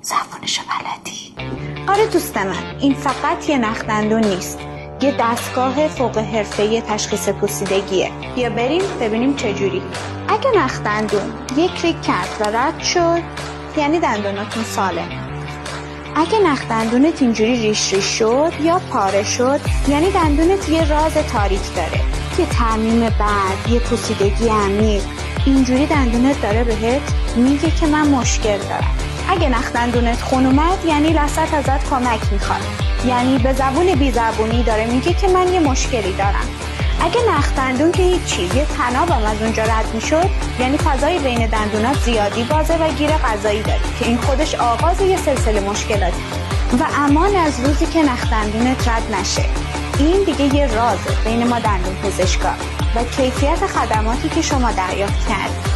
زبونشو بلدی؟ آره دوست من، این فقط یه نخ دندون نیست، یه دستگاه فوق حرفه‌ای تشخیص پوسیدگیه. بیا بریم ببینیم چجوری. اگه نخ دندون یک ریگ کرد و رد شد، یعنی دندوناتون سالم. اگه نخ دندونت اینجوری ریش ریش شد یا پاره شد، یعنی دندونت یه راز تاریک داره، یه ترمیم بد، یه پوسیدگی عمیق. اینجوری دندونت داره بهت میگه که من مشکل دارم. اگه نخ دندونت خون اومد، یعنی لثت ازت کمک میخواد، یعنی به زبون بی زبونی داره میگه که من یه مشکلی دارم. اگه نخ دندون که هیچی، یه تنابم از اونجا رد میشد، یعنی فضای بین دندونات زیادی بازه و گیر غذایی داری که این خودش آغاز یه سلسله مشکلاتی و امان از روزی که نخ دندونت رد نشه. این دیگه یه رازه بین ما دندون پزشکا و کیفیت خدماتی که شما دریافت کردید.